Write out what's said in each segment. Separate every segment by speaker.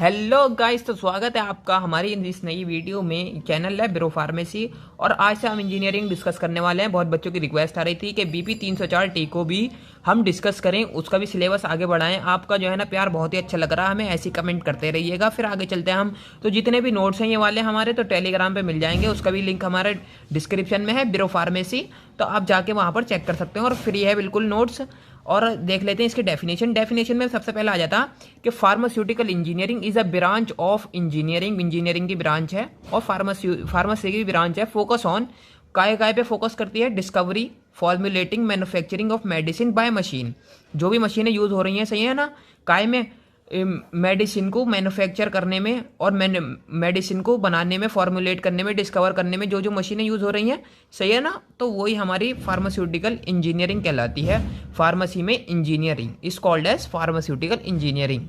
Speaker 1: Hello guys, तो स्वागत है आपका हमारी इस नई वीडियो में। चैनल है ब्रो फार्मेसी और आज से हम इंजीनियरिंग डिस्कस करने वाले हैं। बहुत बच्चों की रिक्वेस्ट आ रही थी कि बीपी 304 टी को भी हम डिस्कस करें, उसका भी सिलेबस आगे बढ़ाएं। आपका जो है ना प्यार बहुत ही अच्छा लग रहा है हमें, ऐसी कमेंट करते रहिएगा। फिर आगे चलते हैं हम। तो जितने भी नोट्स हैं ये वाले हमारे तो टेलीग्राम पर मिल जाएंगे, उसका भी लिंक हमारे डिस्क्रिप्शन में है, ब्रो फार्मेसी। तो आप जाके वहाँ पर चेक कर सकते हैं और फ्री है बिल्कुल नोट्स। और देख लेते हैं इसके डेफिनेशन में सबसे पहले आ जाता कि pharmaceutical engineering is a branch of engineering की ब्रांच है और फार्मेसी की ब्रांच है। फोकस ऑन काय पे फोकस करती है, discovery, formulating, manufacturing of medicine by machine. जो भी मशीनें यूज हो रही हैं, सही है ना, काय में मेडिसिन को मैन्युफैक्चर करने में और मेडिसिन को बनाने में, फॉर्मुलेट करने में, डिस्कवर करने में जो जो मशीनें यूज़ हो रही हैं, सही है ना, तो वही हमारी फार्मास्यूटिकल इंजीनियरिंग कहलाती है। फार्मेसी में engineering is called as pharmaceutical engineering.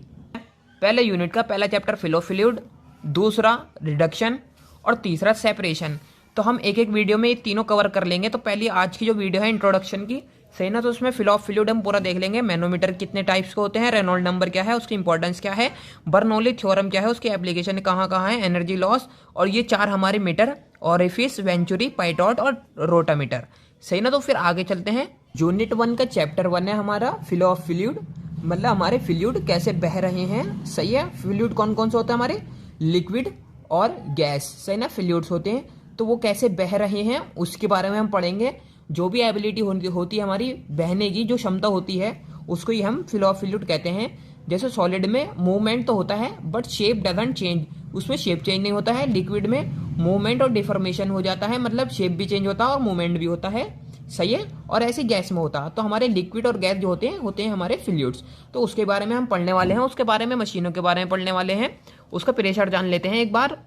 Speaker 1: पहले यूनिट का पहला चैप्टर फ्लो फ्लूइड, दूसरा रिडक्शन और तीसरा सेपरेशन। तो हम एक एक वीडियो में ये तीनों कवर कर लेंगे। तो पहली आज की जो वीडियो है इंट्रोडक्शन की, सही ना, तो उसमें फ्लो फ्लूइड हम पूरा देख लेंगे। मैनोमीटर कितने टाइप्स के होते हैं, रेनॉल्ड नंबर क्या है, उसकी इंपॉर्टेंस क्या है, बर्नौली थ्योरम क्या है, उसकी एप्लीकेशन कहाँ कहाँ है, एनर्जी लॉस, और ये चार हमारे मीटर, ऑरिफिस, वेंचुरी, पाइटॉट और रोटामीटर। सही ना, तो फिर आगे चलते हैं। यूनिट 1 का चैप्टर 1 है हमारा फ्लो ऑफ फ्लूइड, मतलब हमारे फ्लूइड कैसे बह रहे हैं। सही है, फ्लूइड कौन कौन से होते हैं हमारे, लिक्विड और गैस, सही ना, फ्लूइड्स होते हैं। तो वो कैसे बह रहे हैं उसके बारे में हम पढ़ेंगे। जो भी एबिलिटी होती है हमारी बहने की, जो क्षमता होती है, उसको ही हम फ्लो ऑफ फ्लूइड कहते हैं। जैसे सॉलिड में मूवमेंट तो होता है बट शेप डजंट चेंज, उसमें शेप चेंज नहीं होता है। लिक्विड में मूवमेंट और डिफॉर्मेशन हो जाता है, मतलब शेप भी चेंज होता है और मूवमेंट भी होता है, सही है। और ऐसे गैस में होता है। तो हमारे लिक्विड और गैस जो होते हैं हमारे फ्लूइड्स। तो उसके बारे में हम पढ़ने वाले हैं, उसके बारे में मशीनों के बारे में पढ़ने वाले हैं। उसका प्रेशर जान लेते हैं एक बार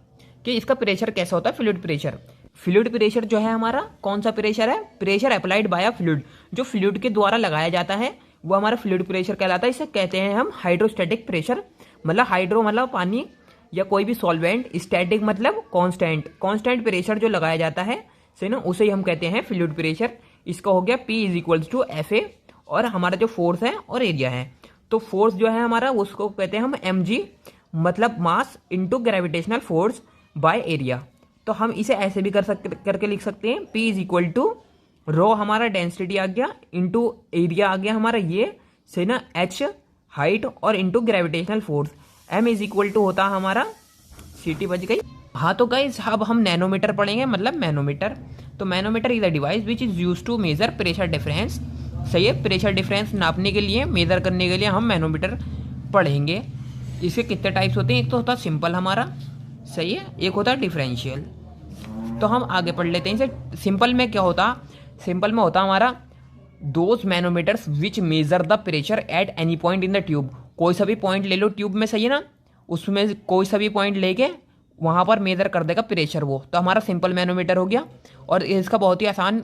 Speaker 1: कि इसका प्रेशर कैसा होता है। फ्लूइड प्रेशर, फ्लूइड प्रेशर जो है हमारा कौन सा प्रेशर है, pressure applied by a fluid, जो फ्लूइड के द्वारा लगाया जाता है वो हमारा फ्लूइड प्रेशर कहलाता है। इसे कहते हैं हम हाइड्रोस्टैटिक प्रेशर, मतलब हाइड्रो मतलब पानी या कोई भी सॉल्वेंट, स्टैटिक मतलब कांस्टेंट प्रेशर जो लगाया जाता है, सही ना, उसे ही हम कहते हैं फ्लूइड प्रेशर। इसका हो गया P is equals to FA, और हमारा जो फोर्स है और एरिया है, तो फोर्स जो है हमारा उसको कहते हैं हम mg, मतलब mass into gravitational force by area. तो हम इसे ऐसे भी करके लिख सकते हैं, P इज इक्वल टू रो हमारा डेंसिटी आ गया, इंटू एरिया आ गया हमारा ये, सही ना, H हाइट और into gravitational force. M is equal to होता है हमारा, सीटी बज गई। हाँ तो गाइस अब हम नैनोमीटर पढ़ेंगे, मतलब मैनोमीटर। तो manometer is a device which is use to measure pressure difference, सही है, प्रेशर डिफरेंस नापने के लिए, मेजर करने के लिए हम मैनोमीटर पढ़ेंगे। इसके कितने टाइप्स होते हैं, एक तो होता है सिंपल हमारा, सही है, एक होता है डिफरेंशियल। तो हम आगे पढ़ लेते हैं इसे। सिंपल में क्या होता, सिंपल में होता हमारा those manometers which major the pressure at any point in the tube. कोई सा भी पॉइंट ले लो ट्यूब में, सही है ना, उसमें कोई सा भी पॉइंट लेके वहाँ पर मेजर कर देगा प्रेशर वो, तो हमारा सिंपल मैनोमीटर हो गया। और इसका बहुत ही आसान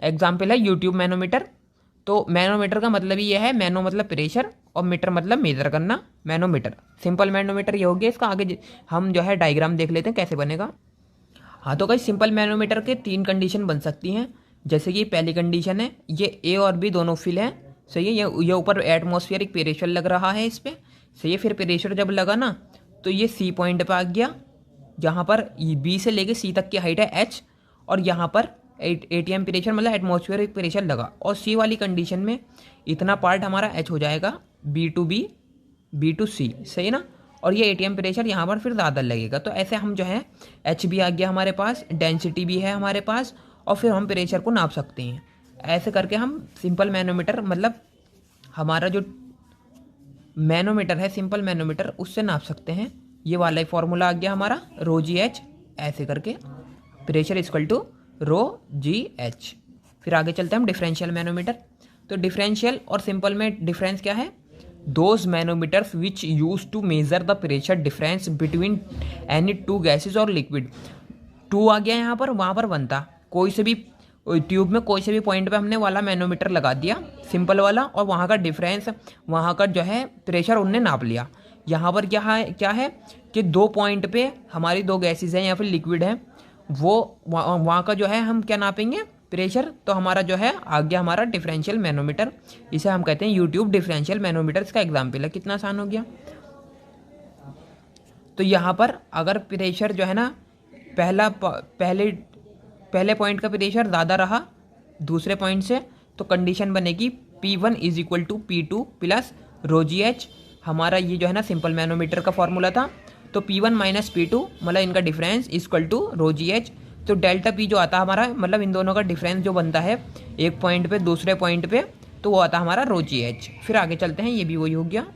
Speaker 1: एग्जाम्पल है यूट्यूब मैनोमीटर। तो मैनोमीटर का मतलब ही यह है, मैनो मतलब प्रेशर और मीटर मतलब मेजर करना, मैनोमीटर, सिंपल मैनोमीटर ये हो गया। इसका आगे हम जो है डायग्राम देख लेते हैं कैसे बनेगा। हाँ तो गाइस सिंपल मैनोमीटर के 3 कंडीशन बन सकती हैं। जैसे कि पहली कंडीशन है, ये A और B दोनों फिल है, सही है, ये ऊपर एटमॉस्फेरिक प्रेशर लग रहा है इस पर, सही है। फिर प्रेशर जब लगा ना तो ये C पॉइंट पर आ गया, जहाँ पर B से लेके C तक की हाइट है H, और यहाँ पर ATM प्रेशर मतलब एटमॉस्फेरिक प्रेशर लगा। और C वाली कंडीशन में इतना पार्ट हमारा H हो जाएगा, B टू C, सही ना, और ये ATM प्रेशर यहाँ पर फिर ज़्यादा लगेगा। तो ऐसे हम जो है H भी आ गया हमारे पास, डेंसिटी भी है हमारे पास, और फिर हम प्रेशर को नाप सकते हैं। ऐसे करके हम सिंपल मैनोमीटर, मतलब हमारा जो मैनोमीटर है सिंपल मैनोमीटर, उससे नाप सकते हैं। ये वाला ही फॉर्मूला आ गया हमारा, रो जी एच, ऐसे करके pressure equal to rho g h. फिर आगे चलते हैं हम डिफरेंशियल मैनोमीटर। तो डिफरेंशियल और सिंपल में डिफरेंस क्या है, those manometers which use to measure the pressure difference between any two gases और लिक्विड। 2 आ गया यहाँ पर, वहाँ पर 1 था। कोई से भी ट्यूब में कोई से भी पॉइंट पे हमने वाला मैनोमीटर लगा दिया, सिंपल वाला, और वहाँ का डिफरेंस, वहाँ का जो है प्रेशर उनने नाप लिया। यहाँ पर क्या है कि 2 पॉइंट पे हमारी 2 गैसेज हैं या फिर लिक्विड है, वो वहाँ का जो है हम क्या नापेंगे, प्रेशर। तो हमारा जो है आ गया हमारा डिफरेंशियल मैनोमीटर, इसे हम कहते हैं यूट्यूब डिफरेंशियल मैनोमीटर। इसका एग्जाम्पल है, कितना आसान हो गया। तो यहाँ पर अगर प्रेशर जो है ना पहले पॉइंट का प्रेशर ज़्यादा रहा दूसरे पॉइंट से, तो कंडीशन बनेगी P1 is equal to P2 plus ρgh। हमारा ये जो है ना सिंपल मैनोमीटर का फॉर्मूला था, तो P1 माइनस P2 मतलब इनका डिफरेंस इक्वल टू ρgh। तो डेल्टा P जो आता है हमारा मतलब इन दोनों का डिफरेंस जो बनता है एक पॉइंट पे दूसरे पॉइंट पे, तो वो आता है हमारा ρgh। फिर आगे चलते हैं, ये भी वही हो गया।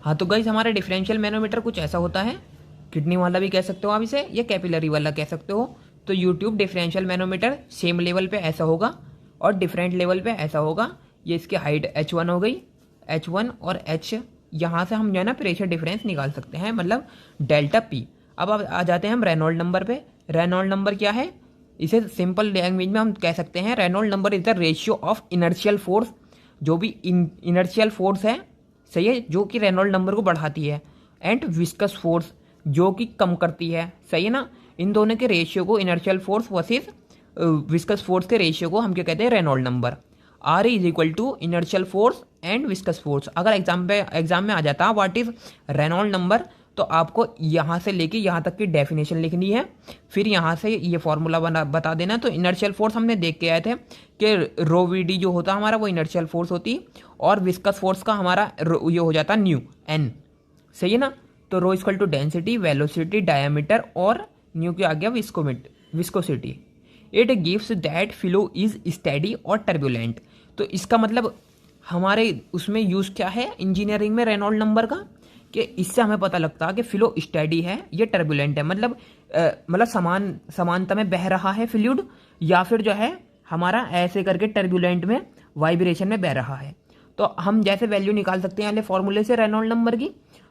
Speaker 1: हाँ तो गाइस हमारा डिफरेंशियल मैनोमीटर कुछ ऐसा होता है, किडनी वाला भी कह सकते हो आप इसे, या कैपिलरी वाला कह सकते हो। तो YouTube differential manometer same level पे ऐसा होगा और डिफरेंट लेवल पे ऐसा होगा। ये इसकी हाइट H1 हो गई, H1 और H, यहाँ से हम जो है ना प्रेशर डिफरेंस निकाल सकते हैं, मतलब डेल्टा P। अब आ जाते हैं हम रेनॉल्ड नंबर पे। रेनॉल्ड नंबर क्या है, इसे सिंपल लैंग्वेज में हम कह सकते हैं Reynold number is the ratio of inertial force, जो भी इनर्शियल फोर्स है, सही है, जो कि रेनॉल्ड नंबर को बढ़ाती है, एंड विस्कस फोर्स जो कि कम करती है, सही है ना। इन दोनों के रेशियो को, inertial force versus viscous force के रेशियो को हम क्या कहते हैं, Reynold number. R is equal to inertial force and viscous force. अगर एग्जाम में आ जाता व्हाट इज रेनॉल्ड नंबर, तो आपको यहाँ से लेके यहाँ तक की डेफिनेशन लिखनी है, फिर यहाँ से ये फॉर्मूला बता देना। तो इनर्शियल फोर्स हमने देख के आए थे कि रो वी डी जो होता हमारा वो इनर्शियल फोर्स होती, और विस्कस फोर्स का हमारा ये हो जाता न्यू एन, सही है ना। तो rho equal to density, velocity, diameter, और न्यू के आ गया viscosity. It gives that flow is steady और टर्बुलेंट। तो इसका मतलब हमारे उसमें यूज़ क्या है इंजीनियरिंग में रेनॉल्ड नंबर का, कि इससे हमें पता लगता है कि फ्लो स्टेडी है, ये टर्बुलेंट है, मतलब समानता में बह रहा है फ्लूइड, या फिर जो है हमारा ऐसे करके टर्बुलेंट में वाइब्रेशन में बह रहा है। तो हम जैसे वैल्यू निकाल सकते हैं फॉर्मूले से रेनॉल्ड नंबर की।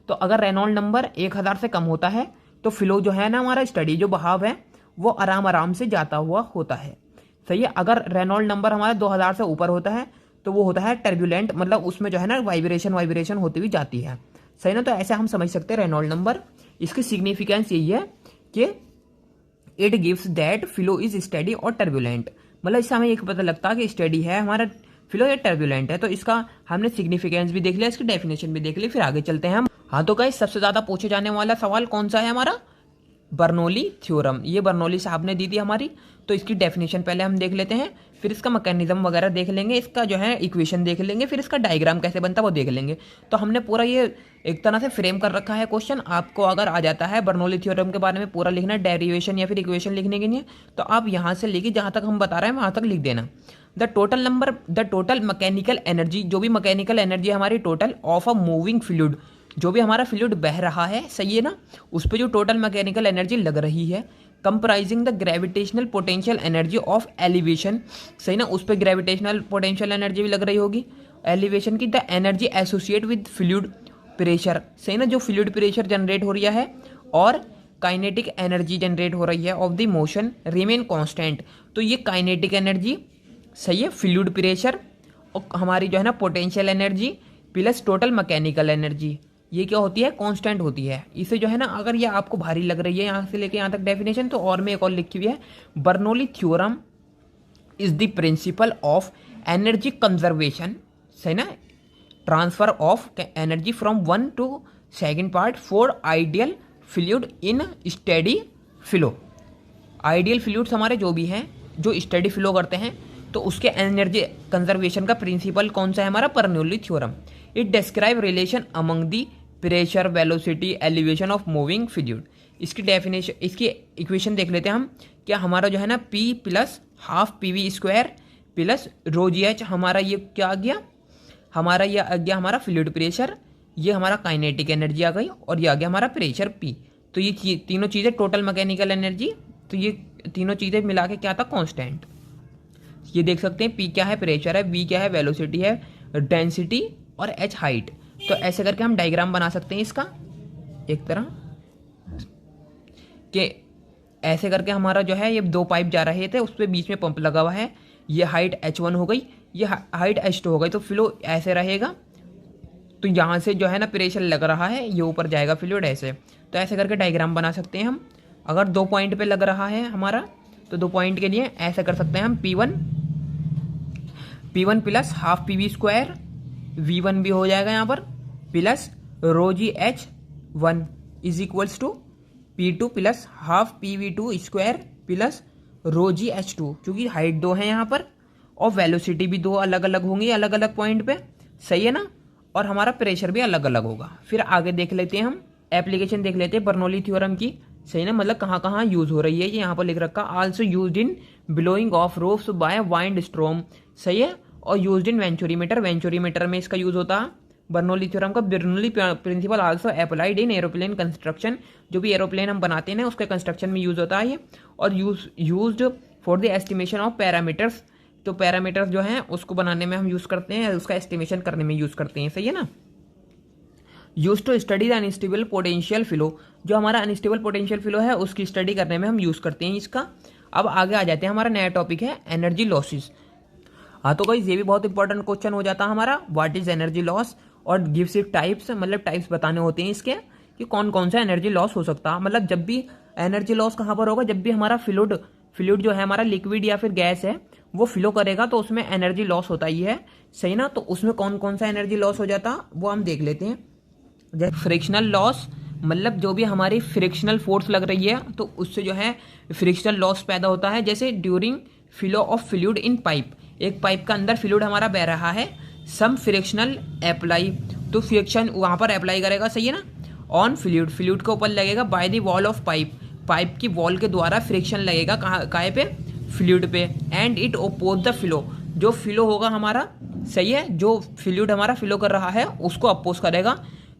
Speaker 1: तो अगर रेनॉल्ड नंबर 1000 से कम होता है तो फ्लो जो है ना हमारा स्टडी जो बहाव है वो आराम से जाता हुआ होता है, सही है। अगर रेनॉल्ड नंबर हमारा 2000 से ऊपर होता है तो वो होता है टर्बुलेंट, मतलब उसमें जो है ना वाइब्रेशन होती हुई जाती है, सही ना। तो ऐसे हम समझ सकते हैं रेनॉल्ड नंबर। इसकी सिग्निफिकेंस यही है कि it gives that flow is steady और टर्बुलेंट, मतलब इससे हमें एक पता लगता है कि स्टेडी है हमारा फ्लो या टर्बुलेंट है। तो इसका हमने सिग्निफिकेंस भी देख लिया, इसकी डेफिनेशन भी देख ली, फिर आगे चलते हैं हम। हाँ तो गाइस सबसे ज़्यादा पूछे जाने वाला सवाल कौन सा है हमारा, बर्नौली थ्योरम। ये बर्नौली साहब ने दी थी हमारी, तो इसकी डेफिनेशन पहले हम देख लेते हैं, फिर इसका मैकेनिज्म वगैरह देख लेंगे, इसका जो है इक्वेशन देख लेंगे, फिर इसका डायग्राम कैसे बनता है वो देख लेंगे। तो हमने पूरा ये एक तरह से फ्रेम कर रखा है क्वेश्चन। आपको अगर आ जाता है बर्नौली थ्योरम के बारे में पूरा लिखना, डेरिवेशन या फिर इक्वेशन लिखने के लिए, तो आप यहाँ से लेके जहाँ तक हम बता रहे हैं वहाँ तक लिख देना। द टोटल मैकेनिकल एनर्जी, जो भी मैकेनिकल एनर्जी हमारी total of a moving fluid, जो भी हमारा फ्लूइड बह रहा है, सही है ना, उस पर जो टोटल मैकेनिकल एनर्जी लग रही है, comprising the gravitational potential energy of elevation, सही ना, उस पर ग्रेविटेशनल पोटेंशियल एनर्जी भी लग रही होगी एलिवेशन की। The energy associate with fluid pressure, सही ना, जो फ्लूइड प्रेशर जनरेट हो रहा है, और काइनेटिक एनर्जी जनरेट हो रही है of the motion remain constant. तो ये काइनेटिक एनर्जी, सही है, फ्लूइड प्रेशर और हमारी जो है ना potential energy plus total mechanical energy, ये क्या होती है, कांस्टेंट होती है। इसे जो है ना अगर ये आपको भारी लग रही है यहाँ से लेके यहाँ तक डेफिनेशन, तो और में एक और लिखी हुई है, Bernoulli theorem is the principle of energy conservation, सही ना, transfer of energy from one two second part for ideal fluid in steady flow. Ideal fluids हमारे जो भी हैं जो स्टेडी फ्लो करते हैं, तो उसके एनर्जी कंजर्वेशन का प्रिंसिपल कौन सा है हमारा, Bernoulli theorem. It describe relation among the pressure, velocity, elevation of moving fluid. इसकी डेफिनेशन, इसकी इक्वेशन देख लेते हैं हम। क्या हमारा जो है ना P plus half PV square plus ρgh, हमारा ये क्या आ गया, हमारा ये आ गया हमारा फ्लूइड प्रेशर, ये हमारा काइनेटिक एनर्जी आ गई, और ये आ गया हमारा प्रेशर P। तो ये तीनों चीज़ें टोटल मैकेनिकल एनर्जी, तो ये तीनों चीज़ें मिला के क्या था, कॉन्स्टेंट। ये देख सकते हैं P क्या है, प्रेशर है, V क्या है, वेलोसिटी है, डेंसिटी, और H हाइट। तो ऐसे करके हम डायग्राम बना सकते हैं इसका एक तरह कि ऐसे करके हमारा जो है ये दो पाइप जा रहे थे, उस पर बीच में पंप लगा हुआ है, ये हाइट H1 हो गई, ये हाइट H2 हो गई, तो फ्लो ऐसे रहेगा। तो यहाँ से जो है ना प्रेशर लग रहा है, ये ऊपर जाएगा फ्लूइड ऐसे। तो ऐसे करके डायग्राम बना सकते हैं हम। अगर 2 पॉइंट पे लग रहा है हमारा, तो 2 पॉइंट के लिए ऐसे कर सकते हैं हम, P1 plus half PV square, V1 भी हो जाएगा यहाँ पर, plus ρgh1 is equals to P2 plus half PV2 square plus ρgH2, क्योंकि हाइट 2 है यहाँ पर और वेलोसिटी भी 2 अलग अलग होंगी अलग अलग पॉइंट पे, सही है ना, और हमारा प्रेशर भी अलग अलग होगा। फिर आगे देख लेते हैं हम एप्लीकेशन देख लेते हैं बर्नौली थ्योरम की, सही ना, मतलब कहाँ कहाँ यूज हो रही है ये यहाँ पर लिख रखा, also used in blowing off roofs by wind storm, सही है, और यूज्ड इन वेंचुरीमीटर, वेंचुरीमीटर में इसका यूज होता है बर्नौली थ्योरम का। Bernoulli principle also applied in aeroplane construction, जो भी एरोप्लेन हम बनाते हैं उसके कंस्ट्रक्शन में यूज होता है ये, और used for the estimation of parameters, तो पैरामीटर्स जो हैं उसको बनाने में हम यूज करते हैं, उसका एस्टिमेशन करने में यूज करते हैं, सही है ना। Use to study the unstable potential flow, जो हमारा अनस्टेबल पोटेंशियल फ्लो है उसकी स्टडी करने में हम यूज करते हैं इसका। अब आगे आ जाते हैं, हमारा नया टॉपिक है एनर्जी लॉसेस। हाँ तो गाइस ये भी बहुत इंपॉर्टेंट क्वेश्चन हो जाता है हमारा, व्हाट इज एनर्जी लॉस, और गिव्स इट टाइप्स, मतलब टाइप्स बताने होते हैं इसके कि कौन कौन सा एनर्जी लॉस हो सकता है। मतलब जब भी एनर्जी लॉस कहाँ पर होगा, जब भी हमारा फ्लूइड जो है हमारा लिक्विड या फिर गैस है वो फ्लो करेगा तो उसमें एनर्जी लॉस होता ही है, सही ना। तो उसमें कौन कौन सा एनर्जी लॉस हो जाता वो हम देख लेते हैं। जैसे फ्रिक्शनल लॉस, मतलब जो भी हमारी फ्रिक्शनल फोर्स लग रही है तो उससे जो है फ्रिक्शनल लॉस पैदा होता है। जैसे during flow of fluid in pipe, एक पाइप का अंदर फ्लूइड हमारा बह रहा है, सम फ्रिक्शनल अप्लाई, तो फ्रिक्शन वहाँ पर अप्लाई करेगा, सही है ना, ऑन फ्लूइड के ऊपर लगेगा, by the wall of pipe, pipe की वॉल के द्वारा फ्रिक्शन लगेगा काहे पे, फ्लूइड पे, and it oppose the flow, जो फ्लो होगा हमारा, सही है, जो फ्लूइड हमारा फ्लो कर रहा है उसको अपोज करेगा,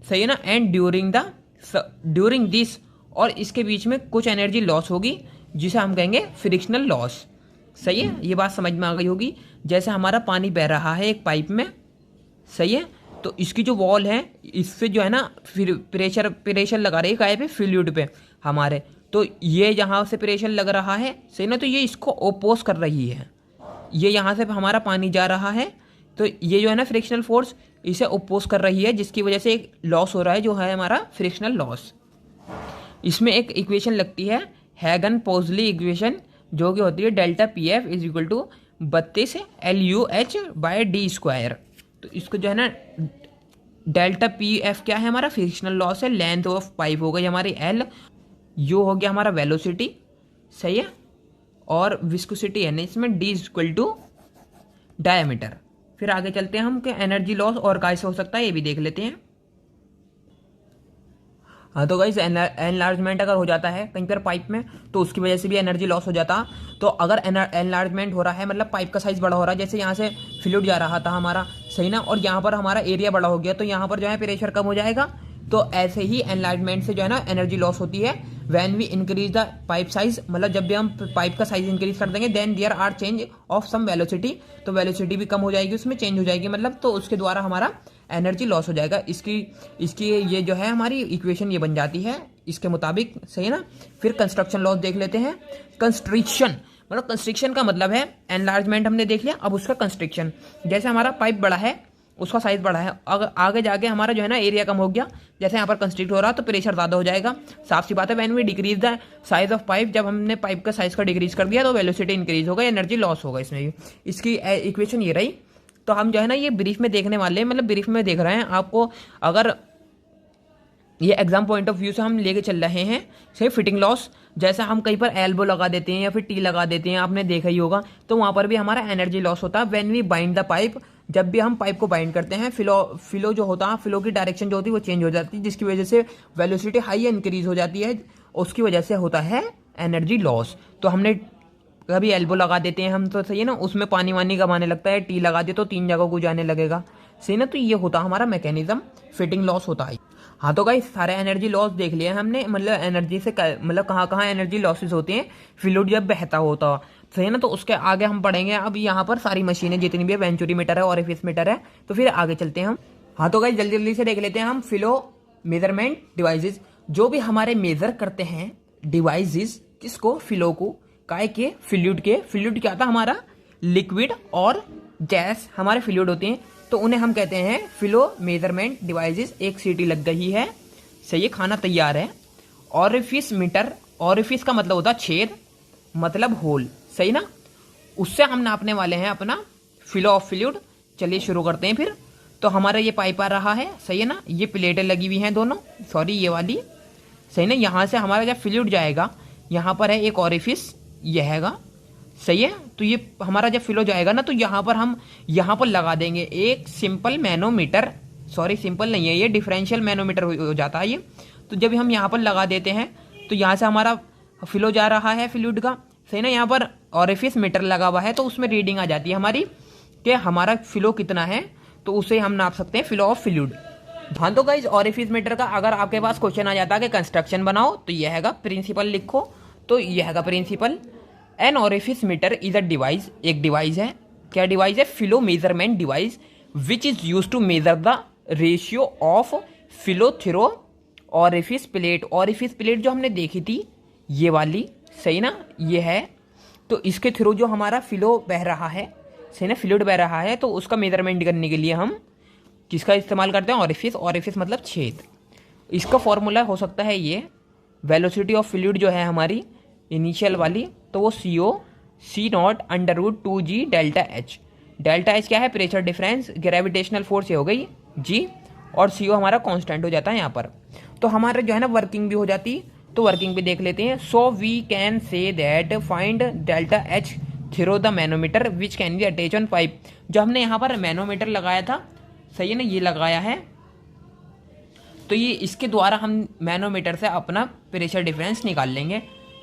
Speaker 1: सही है ना। एंड ड्यूरिंग दिस, और इसके बीच में कुछ एनर्जी लॉस होगी जिसे हम कहेंगे फ्रिक्शनल लॉस, सही है, ये बात समझ में आ गई होगी। जैसे हमारा पानी बह रहा है एक पाइप में, सही है, तो इसकी जो वॉल है इससे जो है ना फिर प्रेशर लगा रही है काहे पे, फ्लूइड पे हमारे, तो ये यहाँ से प्रेशर लग रहा है, सही ना, तो ये इसको ओपोज कर रही है, ये यहाँ से हमारा पानी जा रहा है तो ये जो है ना फ्रिक्शनल फोर्स इसे ओपोज कर रही है, जिसकी वजह से एक लॉस हो रहा है जो है हमारा फ्रिक्शनल लॉस। इसमें एक इक्वेशन लगती है हैगन पोजली इक्वेशन, जो कि होती है delta PF is equal to 32 LUH/d²। तो इसको जो है ना डेल्टा PF क्या है हमारा, फ्रिक्शनल लॉस है, लेंथ ऑफ पाइप हो गई हमारी L, यू हो गया हमारा वेलोसिटी, सही है, और विस्कोसिटी है ना इसमें D is equal to diameter. फिर आगे चलते हैं हम कि एनर्जी लॉस और कैसे हो सकता है ये भी देख लेते हैं। हाँ तो गाइस एनलार्जमेंट अगर हो जाता है कहीं पर पाइप में तो उसकी वजह से भी एनर्जी लॉस हो जाता। तो अगर एनलार्जमेंट हो रहा है, मतलब पाइप का साइज बड़ा हो रहा है, जैसे यहाँ से फ्लूइड जा रहा था हमारा, सही ना, और यहाँ पर हमारा एरिया बड़ा हो गया तो यहाँ पर जो है प्रेशर कम हो जाएगा। तो ऐसे ही एनलार्जमेंट से जो है ना एनर्जी लॉस होती है when we increase the pipe size, मतलब जब भी हम पाइप का साइज इंक्रीज कर देंगे then there are change of some velocity, तो वेलोसिटी भी कम हो जाएगी, उसमें चेंज हो जाएगी, मतलब तो उसके द्वारा हमारा एनर्जी लॉस हो जाएगा। इसकी ये जो है हमारी इक्वेशन ये बन जाती है इसके मुताबिक, सही है ना। फिर कंस्ट्रक्शन लॉस देख लेते हैं। कंस्ट्रिक्शन, मतलब कंस्ट्रिक्शन का मतलब है एनलार्जमेंट हमने देख लिया, अब उसका कंस्ट्रिक्शन, जैसे हमारा पाइप बड़ा है उसका साइज बड़ा है, अगर आगे जाके हमारा जो है ना एरिया कम हो गया, जैसे यहाँ पर कंस्ट्रिक्ट हो रहा तो प्रेशर ज़्यादा हो जाएगा, साफ सी बात है। When we decrease the size of pipe, जब हमने पाइप का साइज का डिक्रीज कर दिया तो वेलोसिटी इंक्रीज होगा, एनर्जी लॉस होगा इसमें भी। इसकी इक्वेशन ये रही। तो हम जो है ना ये ब्रीफ में देखने वाले हैं, मतलब ब्रीफ में देख रहे हैं आपको, अगर ये एग्जाम पॉइंट ऑफ व्यू से हम लेके चल रहे हैं। सही, फिटिंग लॉस, जैसे हम कहीं पर एल्बो लगा देते हैं या फिर टी लगा देते हैं, आपने देखा ही होगा, तो वहाँ पर भी हमारा एनर्जी लॉस होता है। When we bind the pipe, जब भी हम पाइप को बाइंड करते हैं, फ्लो जो होता है, फ्लो की डायरेक्शन जो होती है वो चेंज हो जाती है, जिसकी वजह से वेलोसिटी हाई इंक्रीज हो जाती है, उसकी वजह से होता है एनर्जी लॉस। तो हमने कभी एल्बो लगा देते हैं हम, तो सही है ना, उसमें पानी वानी कम आने लगता है, टी लगा दे तो 3 जगह को जाने लगेगा, सही ना। तो ये होता हमारा मैकेनिज्म, फिटिंग लॉस होता है। हाँ तो गाइस सारे एनर्जी लॉस देख लिए हमने, मतलब एनर्जी से मतलब कहाँ कहाँ एनर्जी लॉसेस होते हैं, फ्लूइड जब बहता होता, सही है ना। तो उसके आगे हम पढ़ेंगे। अब यहाँ पर सारी मशीनें जितनी भी है, वेंचुरीमीटर है, ऑरिफिस मीटर है, तो फिर आगे चलते हैं हम। हाँ तो गाइस जल्दी जल्दी से देख लेते हैं हम फ्लो मेजरमेंट डिवाइसेस, जो भी हमारे मेजर करते हैं डिवाइसेस, किसको, फ्लो को, काय के, फ्लूइड के। फ्लूइड क्या था हमारा, लिक्विड और गैस हमारे फ्लूइड होते हैं, तो उन्हें हम कहते हैं फ्लो मेजरमेंट डिवाइसेस। एक सीटी लग गई है, सही है, खाना तैयार है। ऑरिफिस मीटर, ऑरिफिस का मतलब होता है छेद, मतलब होल, सही ना, उससे हम नापने वाले हैं अपना फ्लो ऑफ फ्लूइड। चलिए शुरू करते हैं फिर। तो हमारा ये पाइप आ रहा है, सही है ना, ये प्लेटें लगी हुई हैं दोनों, सॉरी ये वाली, सही ना। यहाँ से हमारा जब फ्लूइड जाएगा, यहाँ पर है एक ओरिफिस, यह हैगा, सही है। तो ये हमारा जब फ्लो जाएगा ना, तो यहाँ पर हम यहाँ पर लगा देंगे एक सिंपल मैनोमीटर, सॉरी सिंपल नहीं है ये, डिफरेंशियल मैनोमीटर हो जाता है ये। तो जब हम यहाँ पर लगा देते हैं तो यहाँ से हमारा फ्लो जा रहा है फ्लूइड का, सही ना। यहाँ पर ओरिफिस मीटर लगा हुआ है, तो उसमें रीडिंग आ जाती है हमारी कि हमारा फ्लो कितना है, तो उसे हम नाप सकते हैं फ्लो ऑफ फ्लूइड। हाँ तो गाइस, ओरिफिस मीटर का अगर आपके पास क्वेश्चन आ जाता है कि कंस्ट्रक्शन बनाओ, तो यह हैगा प्रिंसिपल लिखो, तो यह हैगा principle. An orifice meter is a device, एक डिवाइस है, क्या डिवाइस है, flow measurement device, which is use to measure the ratio of flow through orifice plate. Orifice plate जो हमने देखी थी ये वाली, सही ना, ये है। तो इसके थ्रू जो हमारा फ्लो बह रहा है, सही ना, फ्लूइड बह रहा है, तो उसका मेजरमेंट करने के लिए हम किसका इस्तेमाल करते हैं, ओरिफिस। ओरिफिस मतलब छेद। इसका फॉर्मूला हो सकता है ये, वेलोसिटी ऑफ फ्लूइड जो है हमारी इनिशियल वाली, तो वो CO C0 √2G delta H. Delta H क्या है, प्रेशर डिफरेंस, ग्रेविटेशनल फोर्स ये हो गई जी, और CO हमारा कांस्टेंट हो जाता है यहाँ पर। तो हमारे जो है ना वर्किंग भी हो जाती, तो वर्किंग भी देख लेते हैं। So we can say that find delta h through the manometer which can be attach on pipe. जो हमने यहाँ पर मैनोमीटर लगाया था, सही है ना, ये लगाया है, तो ये इसके द्वारा हम मैनोमीटर से अपना प्रेशर डिफरेंस निकाल लेंगे।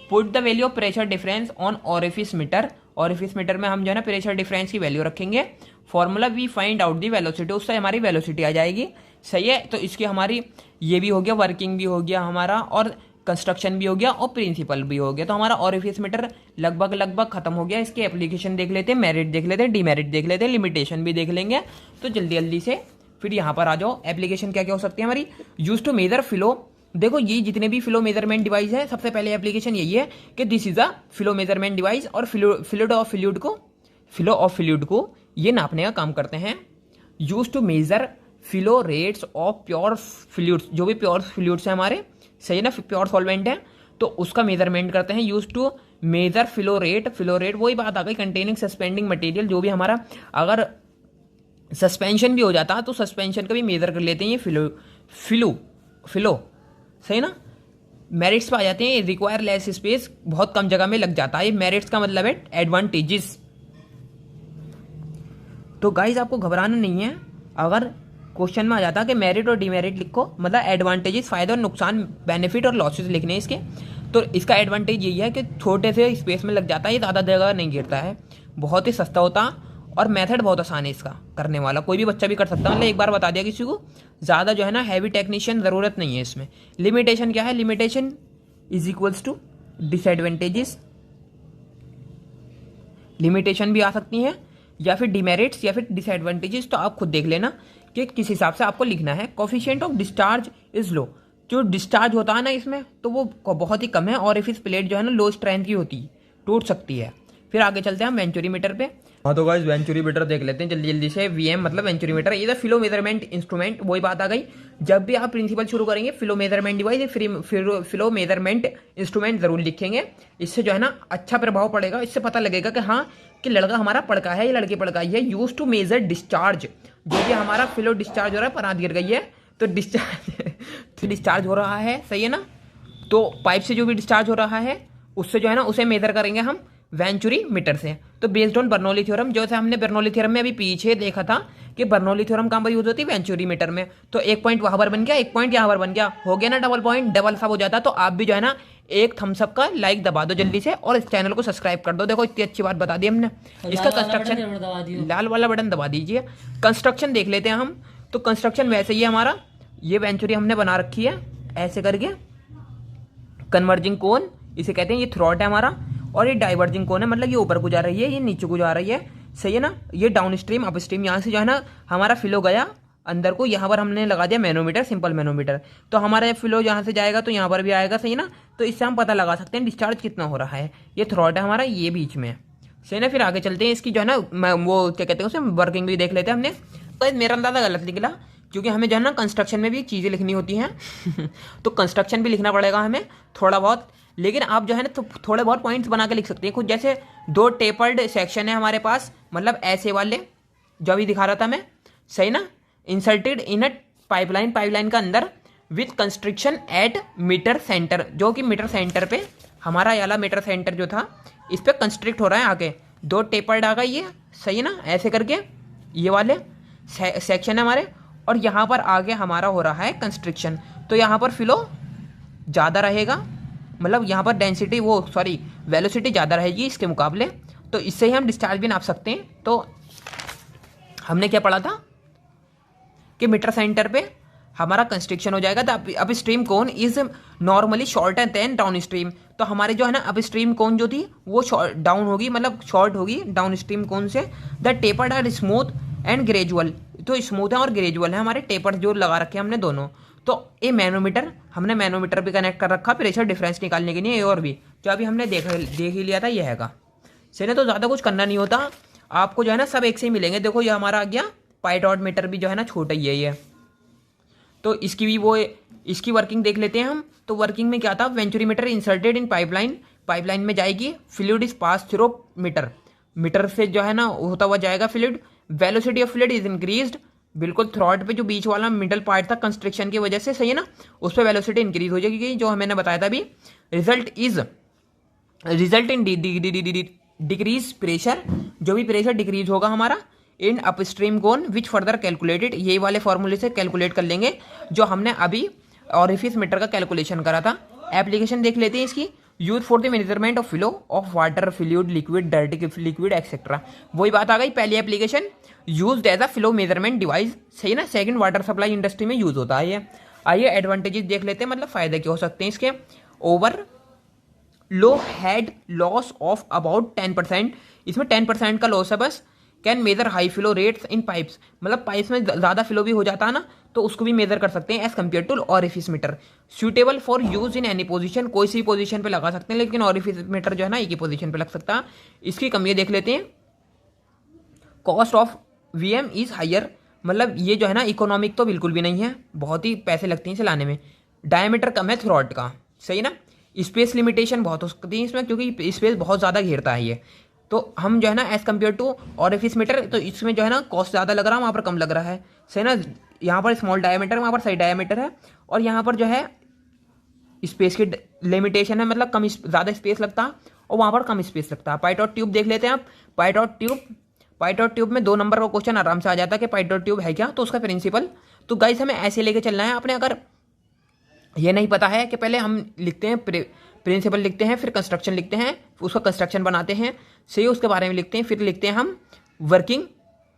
Speaker 1: Put the value of pressure difference on orifice meter. Orifice meter में हम जो है ना प्रेशर डिफरेंस की वैल्यू रखेंगे। Formula we find out the velocity, उससे हमारी वेलोसिटी आ जाएगी, सही है। तो इसकी हमारी ये भी हो गया, वर्किंग भी हो गया हमारा, और कंस्ट्रक्शन भी हो गया, और प्रिंसिपल भी हो गया। तो हमारा ओरिफिस मीटर लगभग खत्म हो गया। इसकी एप्लीकेशन देख लेते हैं, मेरिट देख लेते हैं, डीमेरिट देख लेते हैं, लिमिटेशन भी देख लेंगे। तो जल्दी से फिर यहाँ पर आ जाओ। एप्लीकेशन क्या क्या हो सकती है हमारी, यूज टू मेजर फ्लो। देखो ये जितने भी फ्लो मेजरमेंट डिवाइस है, सबसे पहले एप्लीकेशन यही है कि this is a flow measurement device, और फ्लूइड ऑफ फ्लूइड को ये नापने का काम करते हैं। Use to measure flow rates of pure fluids, जो भी प्योर फ्लूइड्स है हमारे, सही ना, प्योर सॉल्वेंट है, तो उसका मेजरमेंट करते हैं। Use to measure flow rate वही बात आ गई, कंटेनिंग सस्पेंडिंग मटेरियल, जो भी हमारा अगर सस्पेंशन भी हो जाता है तो सस्पेंशन का भी मेजर कर लेते हैं ये फ्लो, सही ना। मेरिट्स पे आ जाते हैं, रिक्वायर लेस स्पेस, बहुत कम जगह में लग जाता है। मेरिट्स का मतलब है एडवांटेजेस। तो गाइस आपको घबराना नहीं है, अगर क्वेश्चन में आ जाता है कि मेरिट और डिमेरिट लिखो, मतलब एडवांटेजेस, फायदे और नुकसान, बेनिफिट और लॉसेस लिखने हैं इसके। तो इसका एडवांटेज यही है कि छोटे से स्पेस में लग जाता है, ये ज़्यादा जगह नहीं गिरता है, बहुत ही सस्ता होता, और मेथड बहुत आसान है इसका करने वाला, कोई भी बच्चा भी कर सकता है। मतलब एक बार बता दिया किसी को, ज़्यादा जो है ना हैवी टेक्नीशियन ज़रूरत नहीं है इसमें। लिमिटेशन क्या है, limitation is equals to disadvantages. Limitation भी आ सकती हैं, या फिर डिमेरिट्स, या फिर डिसएडवांटेजेस, तो आप खुद देख लेना कि किस हिसाब से आपको लिखना है। Coefficient of discharge is low, जो डिस्चार्ज होता है ना इसमें, तो वो बहुत ही कम है, और इस प्लेट जो है ना लो स्ट्रेंथ की होती है, टूट सकती है। फिर आगे चलते हैं हम वेंचुरी मीटर पे। हाँ तो गाइस वेंचुरी मीटर देख लेते हैं जल्दी से। वीएम मतलब वेंचुरी मीटर, ये फ्लो मेजरमेंट इंस्ट्रूमेंट, वही बात आ गई। जब भी आप प्रिंसिपल शुरू करेंगे flow measurement device, flow measurement instrument जरूर लिखेंगे। इससे जो है ना अच्छा प्रभाव पड़ेगा, इससे पता लगेगा कि हाँ कि लड़का हमारा पड़का है, ये लड़की पड़का है। यूज टू मेजर डिस्चार्ज, जो भी हमारा फ्लो डिस्चार्ज हो रहा है, परात गिर गई है तो डिस्चार्ज हो रहा है, सही है ना। तो पाइप से जो भी डिस्चार्ज हो रहा है उससे जो है ना उसे मेजर करेंगे हम वेंचुरी मीटर से। तो बेस्ड ऑन बर्नौली थ्योरम, जैसे हमने बर्नौली थ्योरम में अभी पीछे देखा था कि बर्नौली थ्योरम कहाँ पर यूज होती है, वेंचुरी मीटर में। तो एक पॉइंट वहां पर बन गया, एक पॉइंट यहाँ पर बन गया, हो गया ना डबल पॉइंट, डबल सब हो जाता। तो आप भी जो है ना एक थम्सअप का लाइक दबा दो जल्दी से, और इस चैनल को सब्सक्राइब कर दो। देखो इतनी अच्छी बात बता दी हमने। इसका कंस्ट्रक्शन, लाल वाला बटन दबा दीजिए। कंस्ट्रक्शन देख लेते हैं हम। तो कंस्ट्रक्शन वैसे ही हमारा, ये वेंचुरी हमने बना रखी है ऐसे करके, कन्वर्जिंग कोन इसे कहते हैं, ये थ्रॉट है हमारा, और ये डाइवर्जिंग कोन है, मतलब ये ऊपर को जा रही है, ये नीचे को जा रही है, सही है ना। ये डाउन स्ट्रीम अप स्ट्रीम, यहाँ से जो है ना हमारा फ्लो गया अंदर को, यहाँ पर हमने लगा दिया मैनोमीटर, सिंपल मैनोमीटर। तो हमारा जब फ्लो यहाँ से जाएगा तो यहाँ पर भी आएगा, सही ना। तो इससे हम पता लगा सकते हैं डिस्चार्ज कितना हो रहा है। ये थ्रॉट है हमारा, ये बीच में, सही ना। फिर आगे चलते हैं, इसकी जो है ना वो क्या कहते हैं उसे, वर्किंग भी देख लेते हैं हमने। तो मेरा अंदाजा गलत निकला, क्योंकि हमें जो है ना कंस्ट्रक्शन में भी चीज़ें लिखनी होती हैं तो कंस्ट्रक्शन भी लिखना पड़ेगा हमें थोड़ा बहुत, लेकिन आप जो है ना तो थोड़े बहुत पॉइंट्स बना के लिख सकते हैं खुद। जैसे दो टेपर्ड सेक्शन है हमारे पास, मतलब ऐसे वाले जो अभी दिखा रहा था मैं, सही ना, inserted in a pipeline, pipeline का अंदर with constriction at meter centre, जो कि मीटर सेंटर पे हमारा वाला मीटर सेंटर जो था इस पर कंस्ट्रिक्ट हो रहा है आगे। दो टेपर्ड आ गई है, सही है ना, ऐसे करके ये वाले सेक्शन है हमारे, और यहाँ पर आगे हमारा हो रहा है कंस्ट्रिक्शन। तो यहाँ पर फ्लो ज़्यादा रहेगा, मतलब यहाँ पर डेंसिटी वेलोसिटी ज़्यादा रहेगी इसके मुकाबले। तो इससे ही हम डिस्चार्ज भी नाप सकते हैं। तो हमने क्या पढ़ा था कि मीटर सेंटर पे हमारा कंस्ट्रिक्शन हो जाएगा। The up stream cone is normally shorter than down stream. तो हमारे जो है ना अप स्ट्रीम कोन जो थी वो डाउन होगी, मतलब शॉर्ट होगी डाउन स्ट्रीम कोन से। The tapered are smooth and gradual, तो स्मूथ है और ग्रेजुअल है हमारे टेपर जो लगा रखे हैं हमने दोनों। तो ये मैनोमीटर, हमने मैनोमीटर भी कनेक्ट कर रखा प्रेशर डिफरेंस निकालने के लिए। ए और बी जो अभी हमने देख ही लिया था ये हैगा, सही है। तो ज़्यादा कुछ करना नहीं होता आपको, जो है ना सब एक से ही मिलेंगे। देखो ये हमारा आ गया पाइटॉट मीटर भी जो है ना छोटा ही है ये। तो इसकी भी इसकी वर्किंग देख लेते हैं हम। तो वर्किंग में क्या था, venturi meter inserted in pipeline, pipeline में जाएगी, fluid is pass through meter, meter से जो है ना होता हुआ जाएगा fluid. Velocity of fluid is increased, बिल्कुल थ्रॉट पे जो बीच वाला मिडल पार्ट था कंस्ट्रक्शन की वजह से, सही है ना, उस पर वेलोसिटी इंक्रीज हो जाएगी, जो मैंने बताया था अभी। रिजल्ट इन डिक्रीज प्रेशर, जो भी प्रेशर डिक्रीज होगा हमारा इन upstream cone which further calculated, ये वाले फॉर्मूले से कैलकुलेट कर लेंगे जो हमने अभी ऑरिफिस मीटर का कैलकुलेशन करा था। एप्लीकेशन देख लेते हैं इसकी। Use for the measurement of flow of water, fluid, liquid, dirty liquid etcetera. वही बात आ गई, पहली application use as a flow measurement device, सही ना। सेकंड वाटर सप्लाई इंडस्ट्री में यूज होता है ये। आइए एडवांटेजेस देख लेते हैं, मतलब फायदे क्या हो सकते हैं इसके। Over low head loss of about 10%, इसमें 10% का लॉस है बस। Can measure high flow rates in pipes, मतलब पाइप्स में ज़्यादा फ्लो भी हो जाता है ना, तो उसको भी मेजर कर सकते हैं as compare to orifice meter. Suitable for use in any position, कोई सी पोजीशन पे लगा सकते हैं, लेकिन ऑरिफिस मीटर जो है ना एक ही पोजीशन पे लग सकता है। इसकी कमियाँ देख लेते हैं। Cost of VM is higher, मतलब ये जो है ना इकोनॉमिक तो बिल्कुल भी नहीं है, बहुत ही पैसे लगते हैं इसे लाने में। डायमीटर कम है थ्रॉट का, सही ना। स्पेस लिमिटेशन बहुत हो सकती है इसमें, क्योंकि स्पेस बहुत ज़्यादा घेरता है ये। तो हम जो है ना as compare to orifice meter, तो इसमें जो है ना कॉस्ट ज़्यादा लग रहा है, वहाँ पर कम लग रहा है, सही ना। यहाँ पर स्मॉल डायमीटर, वहाँ पर सही डायमीटर है, और यहाँ पर जो है स्पेस की लिमिटेशन है, मतलब कम ज़्यादा स्पेस लगता है और वहाँ पर कम स्पेस लगता है। पाइटॉट ट्यूब देख लेते हैं आप। पाइटॉट ट्यूब में 2 नंबर का क्वेश्चन आराम से आ जाता है कि पाइटॉट ट्यूब है क्या, तो उसका प्रिंसिपल। तो गाइस हमें ऐसे लेके चलना है आपने। अगर ये नहीं पता है कि पहले हम लिखते हैं प्रिंसिपल लिखते हैं, फिर कंस्ट्रक्शन लिखते हैं, उसका कंस्ट्रक्शन बनाते हैं, सही, उसके बारे में लिखते हैं, फिर लिखते हैं हम वर्किंग,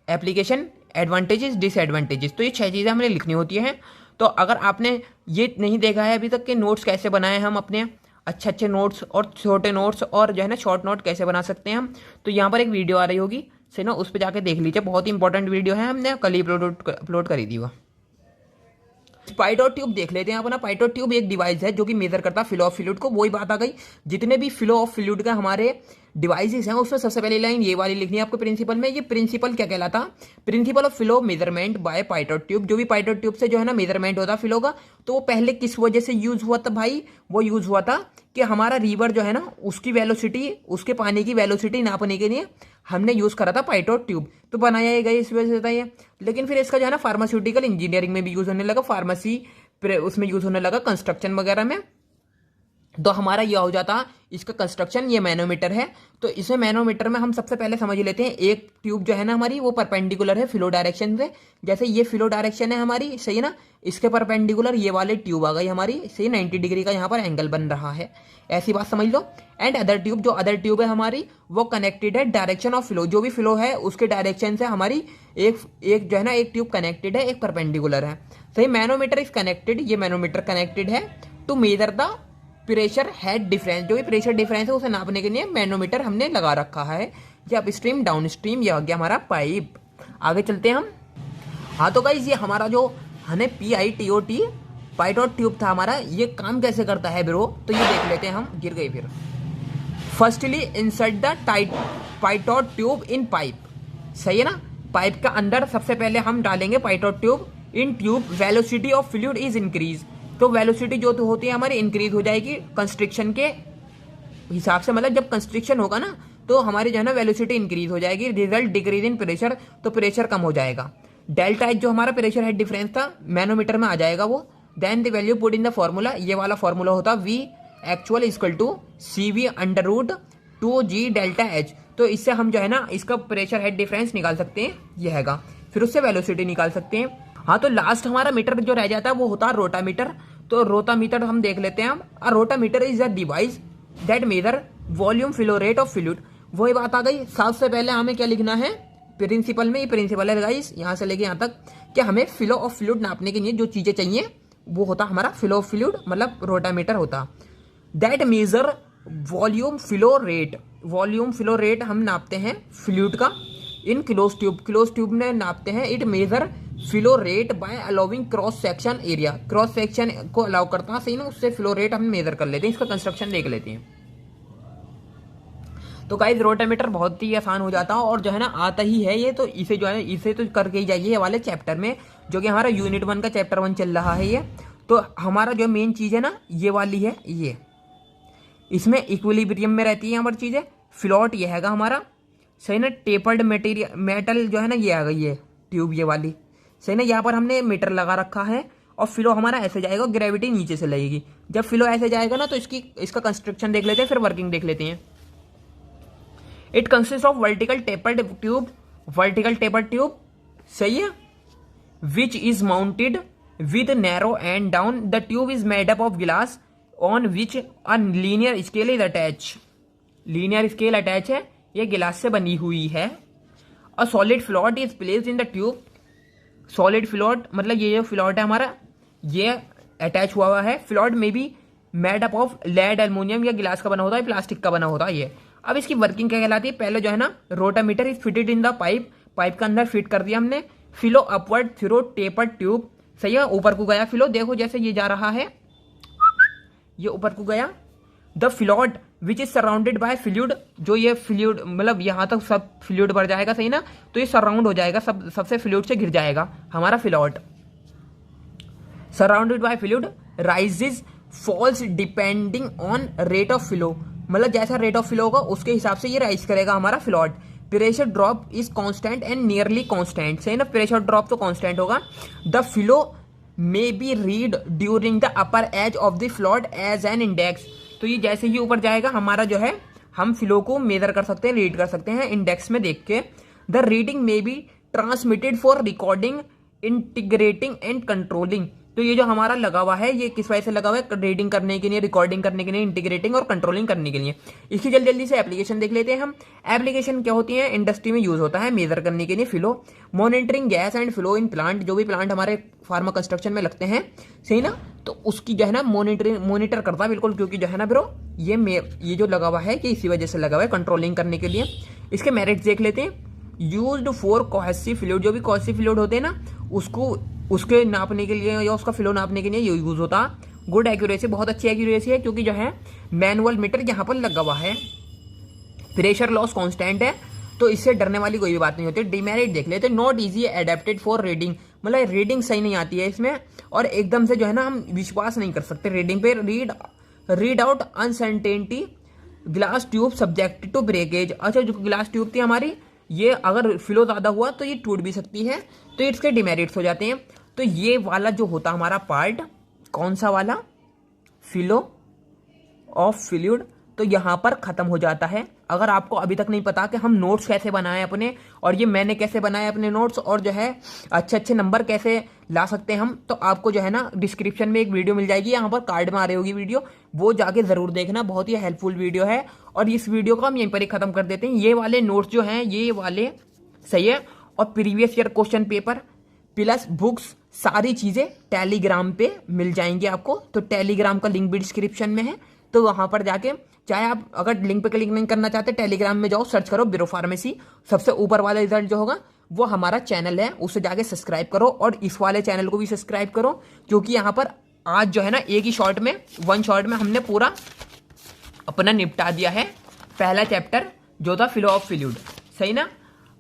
Speaker 1: एप्लीकेशन, एडवांटेजेस, डिसएडवांटेजेस। तो ये 6 चीज़ें हमें लिखनी होती हैं। तो अगर आपने ये नहीं देखा है अभी तक कि नोट्स कैसे बनाए हम अपने, अच्छे नोट्स और छोटे नोट्स और जो है ना शॉर्ट नोट कैसे बना सकते हैं हम, तो यहाँ पर एक वीडियो आ रही होगी, सही ना, उस पर जाके देख लीजिए, बहुत ही इंपॉर्टेंट वीडियो है, हमने कल ही अपलोड करी थी वो। पाइटॉट ट्यूब देख लेते हैं अपना। पाइटॉट ट्यूब एक डिवाइस है जो कि मेजर करता है फ्लो ऑफ फ्लूइड को। वही बात आ गई, जितने भी फ्लो ऑफ फ्लूइड का हमारे डिवाइसेस हैं उसमें सबसे पहली लाइन ये वाली लिखनी है आपको प्रिंसिपल में। ये प्रिंसिपल क्या कहलाता, principle of flow measurement by pitot tube. जो भी पाइटॉट ट्यूब से जो है ना मेजरमेंट होता फ्लो का, तो वो पहले किस वजह से यूज हुआ था भाई, वो यूज हुआ था कि हमारा रिवर जो है ना उसकी वेलोसिटी, उसके पानी की वेलोसिटी नापने के लिए हमने यूज करा था पाइटॉट ट्यूब। तो बनाया गया इस वजह से था ये। लेकिन फिर इसका जो है ना फार्मास्यूटिकल इंजीनियरिंग में भी यूज होने लगा, फार्मेसी उसमें यूज होने लगा, कंस्ट्रक्शन वगैरह में। तो हमारा यह हो जाता इसका कंस्ट्रक्शन, ये मैनोमीटर है। तो इसमें मैनोमीटर में हम सबसे पहले समझ लेते हैं, एक ट्यूब जो है ना हमारी वो परपेंडिकुलर है फ्लो डायरेक्शन से। जैसे ये फ्लो डायरेक्शन है हमारी, सही ना, इसके परपेंडिकुलर ये वाले ट्यूब आ गई हमारी, सही, 90 डिग्री का यहाँ पर एंगल बन रहा है, ऐसी बात समझ लो। एंड अदर ट्यूब, जो अदर ट्यूब है हमारी वो कनेक्टेड है डायरेक्शन ऑफ फ्लो, जो भी फ्लो है उसके डायरेक्शन से हमारी एक जो है ना एक ट्यूब कनेक्टेड है, एक परपेंडिकुलर है, सही। मैनोमीटर इज कनेक्टेड, ये मैनोमीटर कनेक्टेड है to measure the pressure head difference, जो भी प्रेशर डिफरेंस है उसे नापने के लिए मैनोमीटर हमने लगा रखा है। ये अप स्ट्रीम डाउन स्ट्रीम, ये हो गया हमारा पाइप। आगे चलते हैं हम। हाँ तो गाइस ये हमारा जो हमें PITOT पाइटॉट ट्यूब था हमारा, ये काम कैसे करता है ब्रो, तो ये देख लेते हैं हम। गिर गई फिर। Firstly insert the pitot tube in pipe, सही है ना। पाइप का अंदर सबसे पहले हम डालेंगे pitot tube. In tube velocity of fluid is increase, तो वेलोसिटी जो तो होती है हमारी इंक्रीज हो जाएगी कंस्ट्रिक्शन के हिसाब से, मतलब जब कंस्ट्रिक्शन होगा ना तो हमारी जो है ना वेलोसिटी इंक्रीज हो जाएगी। रिजल्ट डिक्रीज इन प्रेशर, तो प्रेशर कम हो जाएगा। डेल्टा एच जो हमारा प्रेशर हेड डिफरेंस था मैनोमीटर में आ जाएगा वो, then the value put in the formula, ये वाला फॉर्मूला होता V actual equal to CV under root 2G delta H। तो इससे हम जो है ना इसका प्रेशर हेड डिफरेंस निकाल सकते हैं, ये हैगा। फिर उससे वेलोसिटी निकाल सकते हैं। हाँ, तो लास्ट हमारा मीटर जो रह जाता है वो होता है रोटामीटर। तो रोटामीटर हम देख लेते हैं हम। Rotameter is a device that measure volume flow rate of fluid. वही बात आ गई, सबसे पहले हमें क्या लिखना है प्रिंसिपल में, ये प्रिंसिपल है गाइस यहाँ से लेके यहाँ तक कि हमें फ्लो ऑफ फ्लूइड नापने के लिए जो चीजें चाहिए वो होता हमारा फ्लो ऑफ फ्लूइड, मतलब रोटामीटर होता। That measure volume flow rate, volume flow rate हम नापते हैं फ्लूइड का in close tube, close tube में नापते हैं। It measure flow rate by allowing cross section area, cross section को अलाउ करता है, सही ना, उससे फ्लो रेट हम मेजर कर लेते हैं। इसका कंस्ट्रक्शन देख लेते हैं। तो गाइस रोटामीटर बहुत ही आसान हो जाता है और जो है ना आता ही है ये, तो इसे जो है इसे तो करके ही जाइए ये वाले चैप्टर में, जो कि हमारा यूनिट 1 का चैप्टर 1 चल रहा है ये। तो हमारा जो मेन चीज है ना ये वाली है, ये इसमें इक्विलिब्रियम में रहती है यहाँ पर चीजें। फ्लॉट ये हैगा हमारा, सही ना। टेपर्ड मटेरियल मेटल जो है ना ये आ गई है ट्यूब ये वाली, सही ना। यहाँ पर हमने मीटर लगा रखा है और फ्लो हमारा ऐसे जाएगा, ग्रेविटी नीचे से लगेगी। जब फ्लो ऐसे जाएगा ना तो इसका कंस्ट्रक्शन देख लेते हैं, फिर वर्किंग देख लेते हैं। It consist of vertical tapered tube, vertical tapered tube, सही है, which is mounted with narrow end down. The tube is made up of glass on which a linear scale is attach, linear scale attach है, ये गिलास से बनी हुई है। A solid float is placed in the tube, solid float मतलब ये जो फ्लॉट है हमारा ये अटैच हुआ है। फ्लॉट में भी made up of lead aluminium या गिलास का बना होता है, प्लास्टिक का बना होता है ये। अब इसकी वर्किंग क्या कहलाती है, पहले जो है ना rotameter is fitted in the pipe, pipe के अंदर फिट कर दिया हमने। Flow upward through tapered tube, सही है, ऊपर को गया फ्लो, देखो जैसे ये जा रहा है, ये ऊपर को गया। The float which is surrounded by fluid, जो ये फ्लूइड मतलब यहाँ तक सब फ्लूइड भर जाएगा, सही ना, तो ये सराउंड हो जाएगा, सबसे फ्लूइड से घिर जाएगा हमारा float. Surrounded by fluid rises falls depending on rate of flow, मतलब जैसा रेट ऑफ फ्लो होगा उसके हिसाब से ये राइज करेगा हमारा float. Pressure drop is constant and nearly constant, सही ना, प्रेशर ड्रॉप तो कांस्टेंट होगा। The flow may be read during the upper edge of the float as an index, तो ये जैसे ही ऊपर जाएगा हमारा जो है हम फ्लो को मेजर कर सकते हैं, रीड कर सकते हैं इंडेक्स में देख के। The reading may be transmitted for recording, integrating and controlling, तो ये जो हमारा लगा हुआ है ये किस वजह से लगा हुआ है, रीडिंग करने के लिए, रिकॉर्डिंग करने के लिए, इंटीग्रेटिंग और कंट्रोलिंग करने के लिए। इसकी जल्दी जल्दी से एप्लीकेशन देख लेते हैं हम। एप्लीकेशन क्या होती है, इंडस्ट्री में यूज होता है मेजर करने के लिए flow. Monitoring gas and flow in plant, जो भी प्लांट हमारे फार्मा कंस्ट्रक्शन में लगते हैं, सही ना, तो उसकी जो है ना मॉनिटर करता है बिल्कुल, क्योंकि जो है ना ब्रो ये जो लगा हुआ है कि इसी वजह से लगा हुआ है कंट्रोलिंग करने के लिए। इसके मेरिट्स देख लेते हैं। यूज्ड फॉर कोहेसिव फ्लूइड, जो भी कोहेसिव फ्लूइड होते हैं ना उसके नापने के लिए या उसका फ्लो नापने के लिए ये यूज होता। गुड एक्यूरेसी, बहुत अच्छी एक्यूरेसी है, क्योंकि जो है मैनुअल मीटर यहाँ पर लगा हुआ है। प्रेशर लॉस कांस्टेंट है, तो इससे डरने वाली कोई भी बात नहीं होती। डिमेरिट देख लेते, not easy adapted for reading, मतलब रीडिंग सही नहीं आती है इसमें, और एकदम से जो है ना हम विश्वास नहीं कर सकते रीडिंग पे। Read out uncertainty, glass tube subjected to breakage, अच्छा जो ग्लास ट्यूब थी हमारी ये अगर फ्लो ज्यादा हुआ तो ये टूट भी सकती है, तो इसके डिमेरिट्स हो जाते हैं। तो ये वाला जो होता हमारा पार्ट, कौन सा वाला, फ्लो ऑफ फ्लूइड, तो यहाँ पर खत्म हो जाता है। अगर आपको अभी तक नहीं पता कि हम नोट्स कैसे बनाए अपने, और ये मैंने कैसे बनाए अपने नोट्स, और जो है अच्छे अच्छे नंबर कैसे ला सकते हैं हम, तो आपको जो है ना डिस्क्रिप्शन में एक वीडियो मिल जाएगी, यहाँ पर कार्ड में आ रही होगी वीडियो, वो जाके जरूर देखना, बहुत ही हेल्पफुल वीडियो है। और इस वीडियो को हम यहीं पर ही खत्म कर देते हैं। ये वाले नोट्स जो हैं ये वाले सही है, और previous year question paper plus books सारी चीजें टेलीग्राम पे मिल जाएंगी आपको। तो टेलीग्राम का लिंक भी डिस्क्रिप्शन में है, तो वहां पर जाके चाहे आप अगर लिंक पे क्लिक नहीं करना चाहते, टेलीग्राम में जाओ, सर्च करो ब्यूरो फार्मेसी, सबसे ऊपर वाला रिजल्ट जो होगा वो हमारा चैनल है, उससे जाके सब्सक्राइब करो, और इस वाले चैनल को भी सब्सक्राइब करो, क्योंकि यहाँ पर आज जो है ना एक ही शॉट में, वन शॉट में हमने पूरा अपना निपटा दिया है पहला चैप्टर जो था फ्लो ऑफ फ्लूइड, सही ना।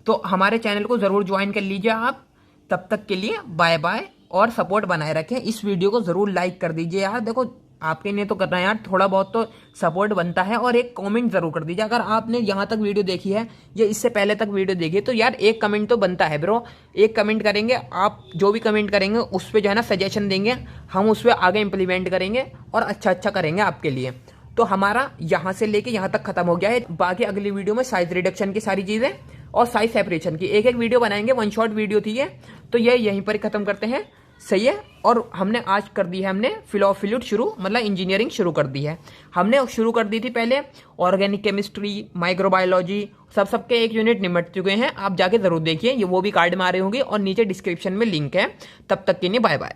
Speaker 1: तो हमारे चैनल को जरूर ज्वाइन कर लीजिए आप। तब तक के लिए बाय बाय, और सपोर्ट बनाए रखें। इस वीडियो को जरूर लाइक कर दीजिए यार, देखो आपके लिए तो करना है यार, थोड़ा बहुत तो सपोर्ट बनता है। और एक कमेंट जरूर कर दीजिए अगर आपने यहाँ तक वीडियो देखी है या इससे पहले तक वीडियो देखी है, तो यार एक कमेंट तो बनता है ब्रो। एक कमेंट करेंगे, आप जो भी कमेंट करेंगे उस पर जो है ना सजेशन देंगे, हम उस पर आगे इंप्लीमेंट करेंगे और अच्छा करेंगे आपके लिए। तो हमारा यहाँ से लेके यहाँ तक खत्म हो गया है। बाकी अगली वीडियो में साइज रिडक्शन की सारी चीजें और साइज सेपरेशन की एक वीडियो बनाएंगे, वन शॉट वीडियो थी ये। तो ये यहीं पर खत्म करते हैं, सही है। और हमने आज कर दी है, हमने फिल ऑफ फ्लूइड शुरू, मतलब इंजीनियरिंग शुरू कर दी है। हमने शुरू कर दी थी पहले ऑर्गेनिक केमिस्ट्री, माइक्रोबायोलॉजी, सबके एक यूनिट निपट चुके हैं। आप जाके जरूर देखिए, ये वो भी कार्ड में आ रहे होंगे और नीचे डिस्क्रिप्शन में लिंक है। तब तक के लिए बाय बाय।